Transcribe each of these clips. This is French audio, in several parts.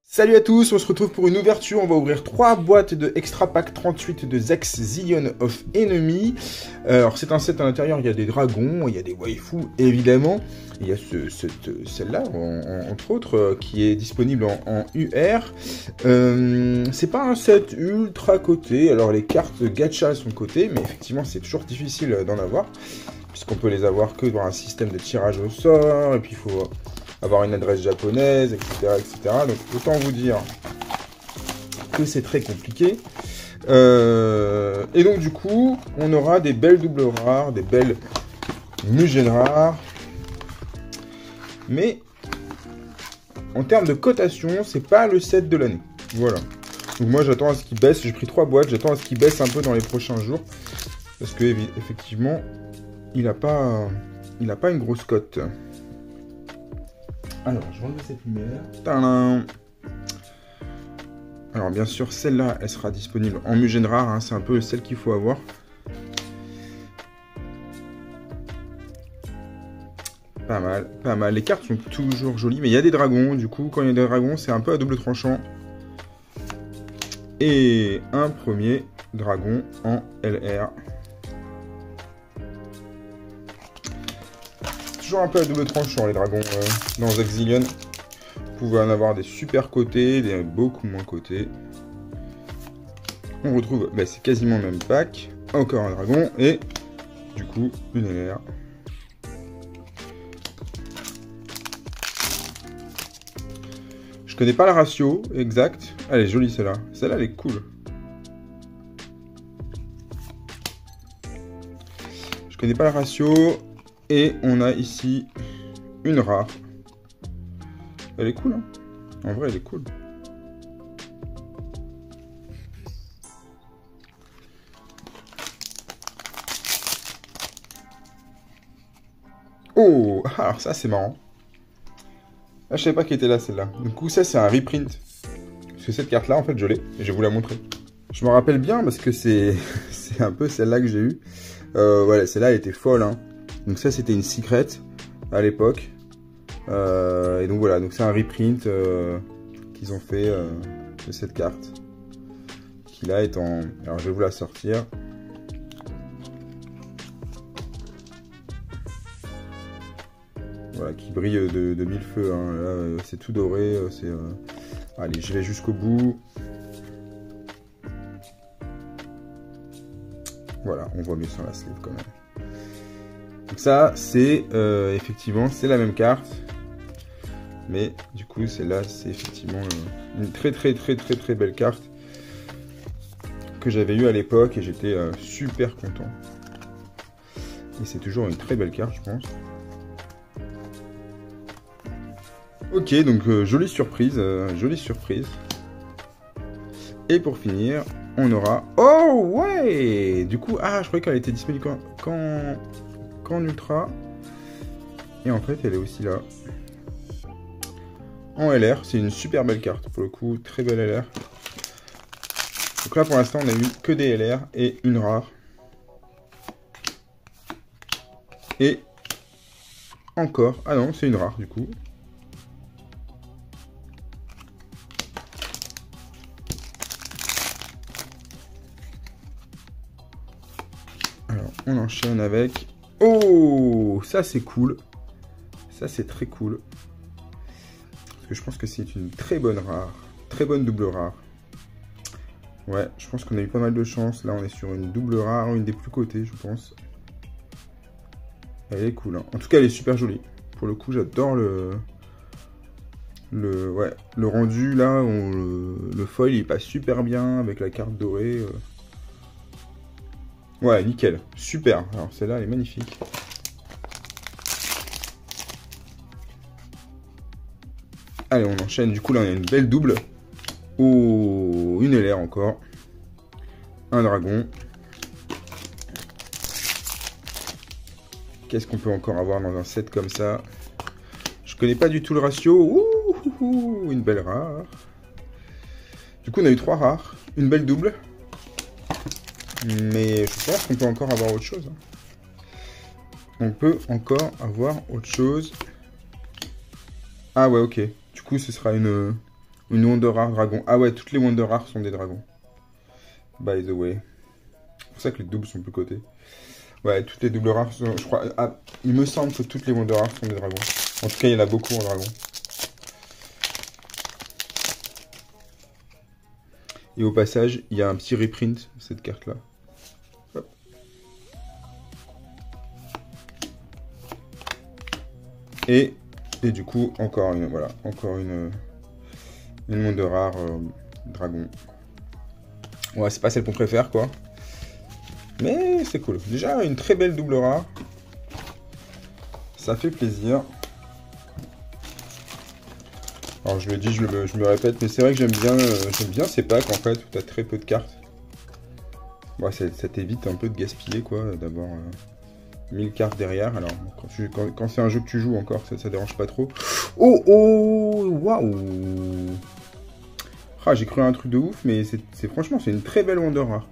Salut à tous, on se retrouve pour une ouverture. On va ouvrir 3 boîtes de Extra Pack 38 de Zax Zillion of Enemy. Alors c'est un set à l'intérieur, il y a des dragons, il y a des waifus évidemment. Il y a celle-là, entre autres, qui est disponible en UR. C'est pas un set ultra coté, alors les cartes gacha sont cotées, mais effectivement c'est toujours difficile d'en avoir, puisqu'on peut les avoir que dans un système de tirage au sort, et puis il faut avoir une adresse japonaise, etc., etc. Donc autant vous dire que c'est très compliqué. Et donc du coup, on aura des belles doubles rares, des belles Mugen rares. Mais en termes de cotation, c'est pas le set de l'année. Voilà. Donc moi j'attends à ce qu'il baisse. J'ai pris 3 boîtes, j'attends à ce qu'il baisse un peu dans les prochains jours. Parce que effectivement, il a pas une grosse cote. Alors, je vais enlever cette lumière. Tadam! Alors, bien sûr, celle-là, elle sera disponible en Mugen rare. Hein, c'est un peu celle qu'il faut avoir. Pas mal, pas mal. Les cartes sont toujours jolies, mais il y a des dragons. Du coup, quand il y a des dragons, c'est un peu à double tranchant. Et un premier dragon en LR. Toujours un peu à double tranchant les dragons dans Zax Zillion. Vous pouvez en avoir des super cotés, des beaucoup moins cotés. On retrouve, c'est quasiment le même pack. Encore un dragon et du coup une LR. Je connais pas le ratio exact. Elle est jolie celle-là. Celle-là elle est cool. Je connais pas le ratio. Et on a ici une rare. Elle est cool, hein. En vrai, elle est cool. Oh, alors ça, c'est marrant. Ah, je savais pas qu'elle était là, celle-là. Du coup, ça, c'est un reprint. Parce que cette carte-là, en fait, je l'ai. Et je vais vous la montrer. Je me rappelle bien parce que c'est un peu celle-là que j'ai eue. Voilà, celle-là, elle était folle, hein. Donc ça c'était une secret à l'époque. Et donc voilà, donc c'est un reprint qu'ils ont fait de cette carte. Qui là est en... Alors je vais vous la sortir. Voilà, qui brille de mille feux. Hein. Là c'est tout doré. Allez, je vais jusqu'au bout. Voilà, on voit mieux sur la sleeve quand même. Donc ça, c'est effectivement, c'est la même carte. Mais du coup, celle-là, c'est effectivement une très belle carte que j'avais eue à l'époque et j'étais super content. Et c'est toujours une très belle carte, je pense. Ok, donc jolie surprise, jolie surprise. Et pour finir, on aura... Oh ouais! Du coup, je croyais qu'elle était disponible quand en ultra, et en fait elle est aussi là en LR. C'est une super belle carte pour le coup, très belle LR. Donc là pour l'instant on a eu que des LR et une rare, et encore, ah non c'est une rare du coup. Alors on enchaîne avec... Oh, ça c'est cool. Ça c'est très cool. Parce que je pense que c'est une très bonne rare. Très bonne double rare. Ouais, je pense qu'on a eu pas mal de chance. Là on est sur une double rare, une des plus cotées je pense. Elle est cool, hein. En tout cas elle est super jolie. Pour le coup j'adore le rendu là. Le foil il passe super bien avec la carte dorée. Ouais, nickel. Super. Alors, celle-là, elle est magnifique. Allez, on enchaîne. Du coup, là, on a une belle double. Oh, une LR encore. Un dragon. Qu'est-ce qu'on peut encore avoir dans un set comme ça? Je connais pas du tout le ratio. Ouh, une belle rare. Du coup, on a eu 3 rares. Une belle double. Mais je pense qu'on peut encore avoir autre chose. On peut encore avoir autre chose. Ah ouais, ok. Du coup, ce sera une Wonder Rare dragon. Ah ouais, toutes les Wonder Rares sont des dragons. By the way. C'est pour ça que les doubles sont plus cotés. Ouais, toutes les doubles rares sont, je crois... Ah, il me semble que toutes les Wonder Rares sont des dragons. En tout cas, il y en a beaucoup en dragon. Et au passage, il y a un petit reprint de cette carte-là. Hop. Et du coup, encore une, voilà, encore une Wonder Rare dragon. Ouais, c'est pas celle qu'on préfère, quoi. Mais c'est cool. Déjà, une très belle double rare. Ça fait plaisir. Alors je le dis, je me répète, mais c'est vrai que j'aime bien ces packs en fait, où tu as très peu de cartes. Ouais, ça t'évite un peu de gaspiller quoi, d'avoir 1000 cartes derrière. Alors quand c'est un jeu que tu joues encore, ça dérange pas trop. Oh oh, waouh. Ah, j'ai cru un truc de ouf, mais franchement c'est une très belle Wonder Rare.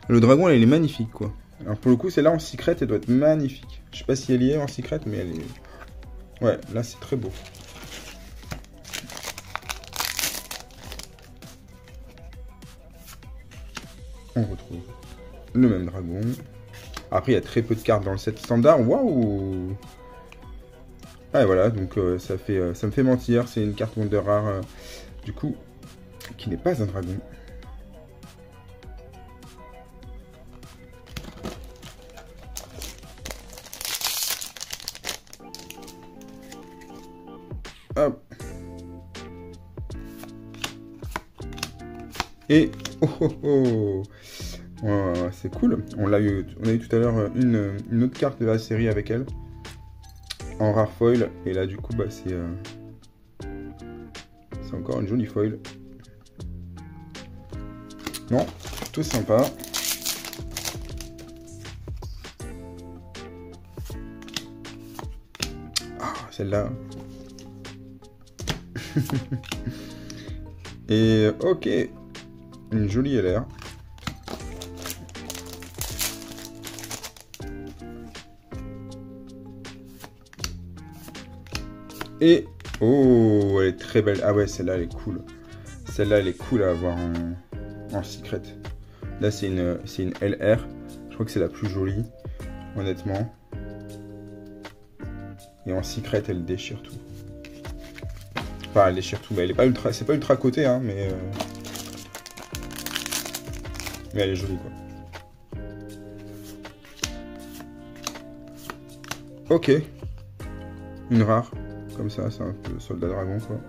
Le dragon là, il est magnifique quoi. Alors pour le coup celle-là en secret elle doit être magnifique. Je sais pas si elle y est en secret, mais elle est... Ouais, là c'est très beau. On retrouve le même dragon. Après, il y a très peu de cartes dans le set standard. Waouh! Ah, et voilà, donc ça me fait mentir. C'est une carte Wonder Rare, du coup, qui n'est pas un dragon. Hop. Et... Oh oh oh! Ouais, c'est cool. On a eu tout à l'heure une autre carte de la série avec elle. En rare foil. Et là, du coup, bah, c'est encore une jolie foil. Non, plutôt sympa. Ah, celle-là. Et ok. Une jolie LR. Et... Oh, elle est très belle. Ah ouais, celle-là, elle est cool. Celle-là, elle est cool à avoir en secret. Là, c'est une LR. Je crois que c'est la plus jolie, honnêtement. Et en secret, elle déchire tout. Enfin, elle déchire tout. Mais elle est pas ultra... C'est pas ultra cotée, hein, mais elle est jolie, quoi. Ok. Une rare. Comme ça, c'est un peu soldat dragon, quoi.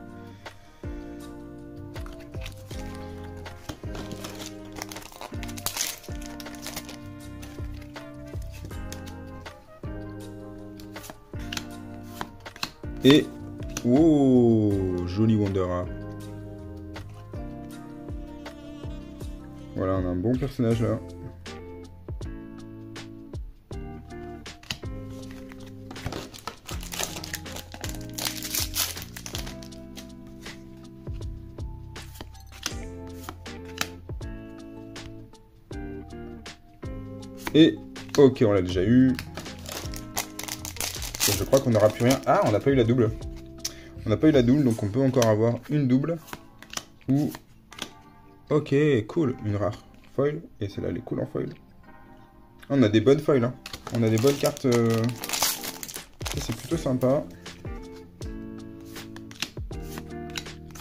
Et... Oh, joli Wonder Rare. Voilà, on a un bon personnage, là. Et, ok, on l'a déjà eu. Et je crois qu'on n'aura plus rien. Ah, on n'a pas eu la double. On n'a pas eu la double, donc on peut encore avoir une double. Ou... Ok, cool. Une rare foil. Et celle-là, elle est cool en foil. On a des bonnes foils, hein. On a des bonnes cartes. C'est plutôt sympa.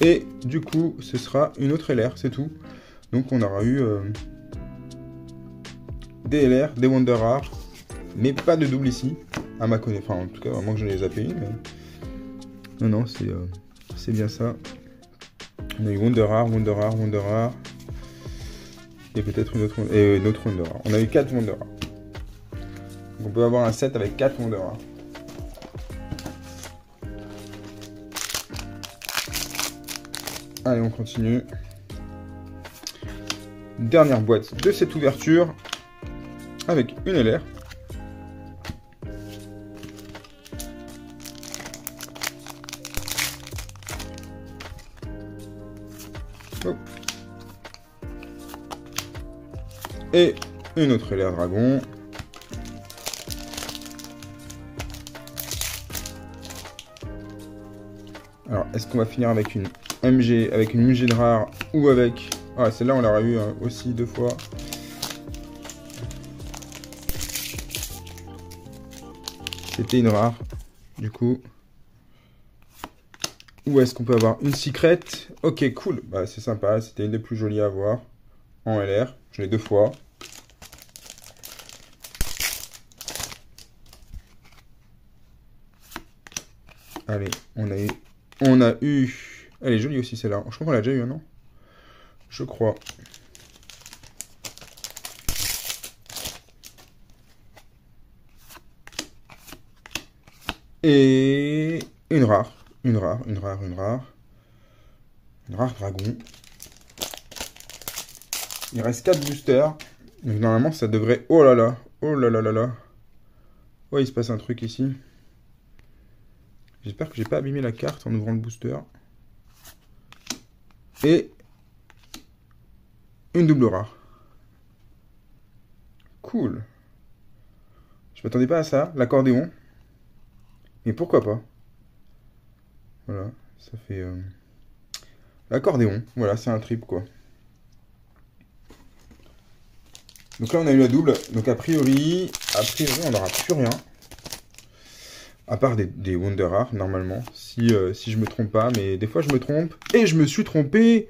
Et du coup, ce sera une autre LR, c'est tout. Donc on aura eu... des LR, des Wonder Rare, mais pas de double ici, à ma connaissance. Enfin, en tout cas, à moins que je ne les ai pas eu, mais... Non, c'est bien ça. On a eu Wonder Rare, Wonder Rare, Wonder Rare, et peut-être une autre Wonder Rare. On a eu 4 Wonder Rare. Donc on peut avoir un set avec 4 Wonder Rare. Allez, on continue. Dernière boîte de cette ouverture. Avec une LR. Oh. Et une autre LR dragon. Alors, est-ce qu'on va finir avec une MG, avec une MG de rare ou avec... Ah, celle-là, on l'aura eu aussi 2 fois. C'était une rare, du coup. Ou est-ce qu'on peut avoir une secret? Ok, cool. Bah, c'est sympa. C'était une des plus jolies à avoir en LR. Je l'ai 2 fois. Allez, on a eu... Elle est jolie aussi celle-là. Je crois qu'on l'a déjà eu, non? Je crois. Et une rare. Une rare dragon. Il reste 4 boosters. Donc normalement ça devrait... Oh là là. Oh là là là là. Ouais, il se passe un truc ici. J'espère que j'ai pas abîmé la carte en ouvrant le booster. Et une double rare. Cool. Je m'attendais pas à ça. L'accordéon. Mais pourquoi pas? Voilà, ça fait... L'accordéon. Voilà, c'est un trip, quoi. Donc là, on a eu la double. Donc a priori on n'aura plus rien. À part des Wonder Rares, normalement. Si je me trompe pas. Mais des fois, je me trompe. Et je me suis trompé.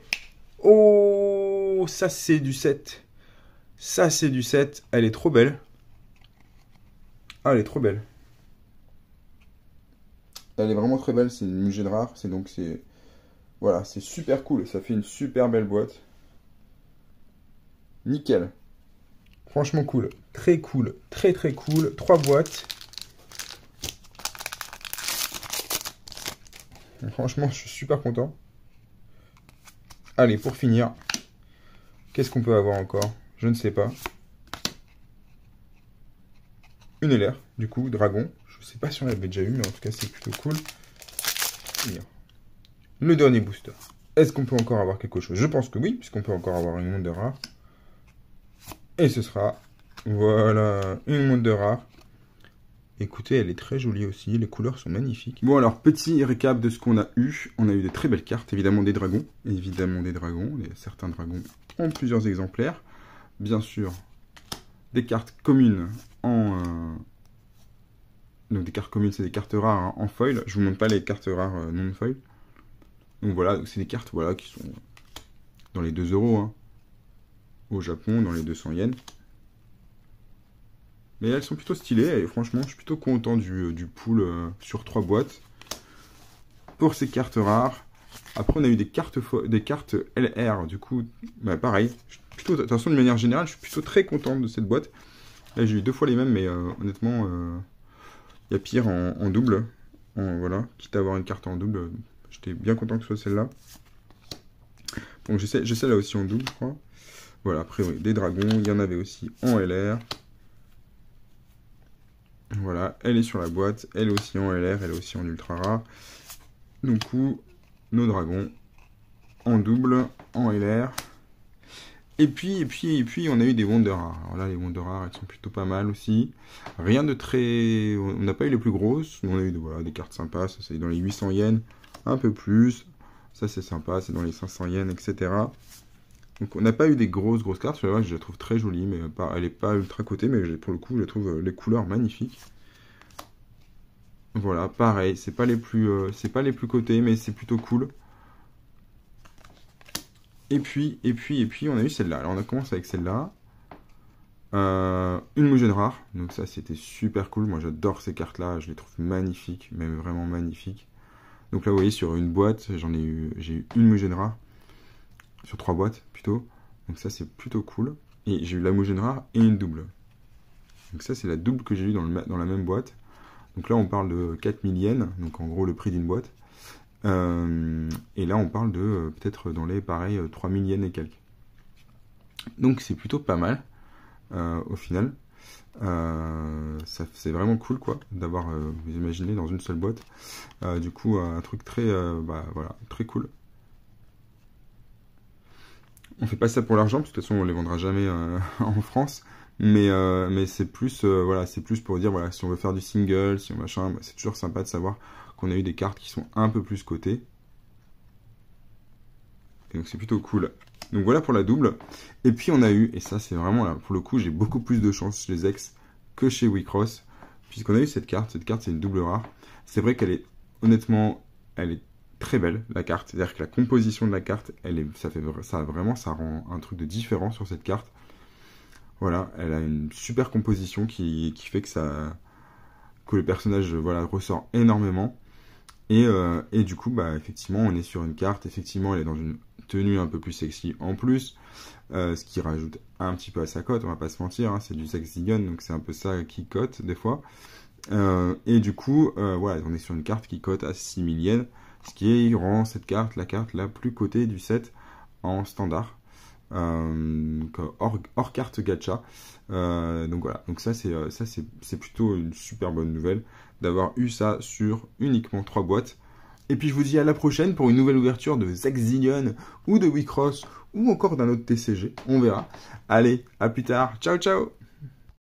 Oh, ça, c'est du 7. Ça, c'est du 7. Elle est trop belle. Ah, elle est trop belle. Elle est vraiment très belle. C'est une MG de rare. Voilà, c'est super cool. Ça fait une super belle boîte. Nickel. Franchement cool. Très cool. Très très cool. 3 boîtes. Franchement, je suis super content. Allez, pour finir, qu'est-ce qu'on peut avoir encore? Je ne sais pas. Une LR, du coup, dragon. Je ne sais pas si on l'avait déjà eu, mais en tout cas, c'est plutôt cool. Le dernier booster. Est-ce qu'on peut encore avoir quelque chose? Je pense que oui, puisqu'on peut encore avoir une Wonder Rare. Et ce sera, voilà, une Wonder Rare. Écoutez, elle est très jolie aussi, les couleurs sont magnifiques. Bon alors, petit récap de ce qu'on a eu. On a eu des très belles cartes, évidemment des dragons. Certains dragons ont plusieurs exemplaires. Bien sûr, des cartes communes Donc des cartes communes, c'est des cartes rares hein, en foil. Je vous montre pas les cartes rares non foil. Donc voilà, c'est des cartes voilà, qui sont dans les 2 euros hein, au Japon, dans les 200 yens. Mais elles sont plutôt stylées et franchement, je suis plutôt content du pool sur 3 boîtes. Pour ces cartes rares. Après, on a eu des cartes LR. Du coup, bah, pareil. De toute façon, de manière générale, je suis plutôt très content de cette boîte. Là, j'ai eu 2 fois les mêmes, mais honnêtement, il y a pire en double. Voilà, quitte à avoir une carte en double, j'étais bien content que ce soit celle-là. Donc, j'ai celle-là aussi en double, je crois. Voilà, après, oui, des dragons. Il y en avait aussi en LR. Voilà, elle est sur la boîte, elle est aussi en LR, elle est aussi en ultra rare. Du coup, nos dragons en double, en LR. Et puis, on a eu des Wonder Rares. Alors là, les Wonder Rares, elles sont plutôt pas mal aussi. Rien de très... On n'a pas eu les plus grosses, mais on a eu voilà, des cartes sympas. Ça, c'est dans les 800 yens, un peu plus. Ça, c'est sympa, c'est dans les 500 yens, etc. Donc on n'a pas eu des grosses cartes, celle-là je la trouve très jolie, mais elle n'est pas ultra cotée, mais pour le coup je trouve les couleurs magnifiques. Voilà, pareil, c'est pas les plus cotés, mais c'est plutôt cool. Et puis on a eu celle-là. Alors on a commencé avec celle-là. Une Mugen rare, donc ça c'était super cool, moi j'adore ces cartes-là, je les trouve magnifiques, même vraiment magnifiques. Donc là vous voyez sur une boîte, j'ai eu une Mugen rare. Sur 3 boîtes plutôt, donc ça c'est plutôt cool. Et j'ai eu la Mugen rare et une double. Donc ça c'est la double que j'ai eu dans la même boîte. Donc là on parle de 4000 yens, donc en gros le prix d'une boîte. Et là on parle de peut-être dans les pareil 3000 yens et quelques. Donc c'est plutôt pas mal au final. C'est vraiment cool quoi d'avoir, vous imaginez, dans une seule boîte. Du coup un truc très, voilà, très cool. On fait pas ça pour l'argent, parce que de toute façon on les vendra jamais en France, mais c'est plus voilà, c'est plus pour dire voilà, si on veut faire du single, si on machin, c'est toujours sympa de savoir qu'on a eu des cartes qui sont un peu plus cotées. Et donc c'est plutôt cool. Donc voilà pour la double. Et puis on a eu, et ça c'est vraiment là, pour le coup j'ai beaucoup plus de chance chez les ex que chez Wicross, puisqu'on a eu cette carte c'est une double rare. C'est vrai qu'elle est, honnêtement, elle est très belle la carte, c'est-à-dire que la composition de la carte, ça rend un truc de différent sur cette carte. Voilà, elle a une super composition qui fait que le personnage voilà, ressort énormément. Et du coup, bah, effectivement, on est sur une carte, effectivement, elle est dans une tenue un peu plus sexy en plus, ce qui rajoute un petit peu à sa cote, on va pas se mentir, hein, c'est du sex Zion, donc c'est un peu ça qui cote des fois. Et du coup, voilà, on est sur une carte qui cote à 6000 yens, ce qui rend cette carte la carte la plus cotée du set en standard. Hors carte gacha. Donc voilà, donc ça c'est plutôt une super bonne nouvelle d'avoir eu ça sur uniquement 3 boîtes. Et puis je vous dis à la prochaine pour une nouvelle ouverture de Zillion ou de Wicross ou encore d'un autre TCG, on verra. Allez, à plus tard, ciao ciao.